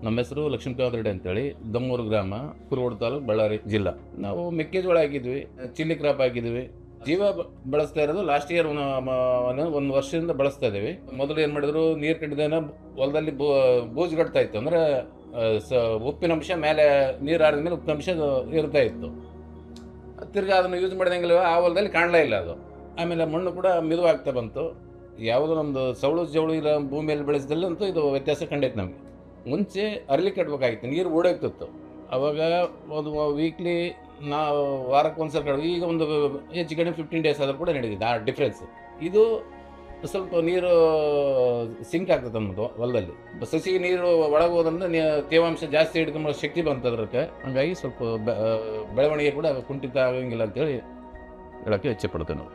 ನಮ್ಮ ಹೆಸರು ಲಕ್ಷ್ಮೀಕಾಂತ್ ರೆಡ್ಡಿ ಅಂತೇಳಿ, ದಮ್ಮೂರು ಗ್ರಾಮ, ಕುರುಗೋಡು ತಾಲೂಕು, ಬಳ್ಳಾರಿ ಜಿಲ್ಲಾ. ನಾವು ಮೆಕ್ಕೆಜೋಳ ಹಾಕಿದ್ವಿ, ಚಿಲ್ಲಿ ಕ್ರಾಪ್ ಹಾಕಿದ್ವಿ. ಜೀವ ಬಳಸ್ತಾ ಇರೋದು ಲಾಸ್ಟ್ ಇಯರ್ ಒಂದು ವರ್ಷದಿಂದ ಬಳಸ್ತಾ ಇದ್ದೀವಿ. ಮೊದಲು ಏನು ಮಾಡಿದ್ರು, ನೀರು ಕಟ್ಟಿದೇನ ಹೊಲದಲ್ಲಿ ಬೂಜು ಕಟ್ತಾ ಇತ್ತು. ಅಂದರೆ ಉಪ್ಪಿನಂಶ ಮೇಲೆ ನೀರು ಹಾರಿದ ಮೇಲೆ ಉಪ್ಪಿನಂಶ ಇರ್ತಾ ಇತ್ತು. ತಿರ್ಗಿ ಅದನ್ನು ಯೂಸ್ ಮಾಡಿದಂಗಿಲ್ಲ, ಆ ಹೊಲದಲ್ಲಿ ಕಾಣಲೇ ಇಲ್ಲ ಅದು. ಆಮೇಲೆ ಮಣ್ಣು ಕೂಡ ಮಿದುವಾಗ್ತಾ ಬಂತು. ಯಾವುದೋ ನಮ್ಮದು ಸವಳು ಜವಳು ಇಲ್ಲ ಭೂಮಿಯಲ್ಲಿ ಬೆಳೆಸಿದಲ್ಲಂತೂ ಇದು ವ್ಯತ್ಯಾಸ ಕಂಡೈತೆ ನಮಗೆ. ಮುಂಚೆ ಅರಳಿ ಕಟ್ಬೇಕಾಗಿತ್ತು, ನೀರು ಓಡೋಗ್ತಿತ್ತು. ಅವಾಗ ಒಂದು ವೀಕ್ಲಿ ನಾವು ವಾರಕ್ಕೆ ಒಂದು ಸಲ ಈಗ ಒಂದು ಹೆಚ್ಚು ಕಡಿಮೆ 15 ಡೇಸ್ ಆದರೂ ಕೂಡ ನಡೀತಿದೆ. ಆ ಡಿಫ್ರೆನ್ಸ್ ಇದು ಸ್ವಲ್ಪ ನೀರು ಸಿಂಕ್ ಆಗ್ತದೆ ನಮ್ಮದು ಹೊಲದಲ್ಲಿ. ಸಸಿಗೆ ನೀರು ಒಳಗೆ ಹೋದ್ರಿಂದ ತೇವಾಂಶ ಜಾಸ್ತಿ ಹಿಡ್ಕೊಂಬ ಶಕ್ತಿ ಬಂತು ಅದಕ್ಕೆ. ಹಂಗಾಗಿ ಸ್ವಲ್ಪ ಬೆಳವಣಿಗೆ ಕೂಡ ಕುಂಠಿತ ಆಗಂಗಿಲ್ಲ ಅಂತೇಳಿ ಹೇಳೋಕ್ಕೆ ಇಚ್ಛೆ ಪಡ್ತೇವೆ ನಾವು.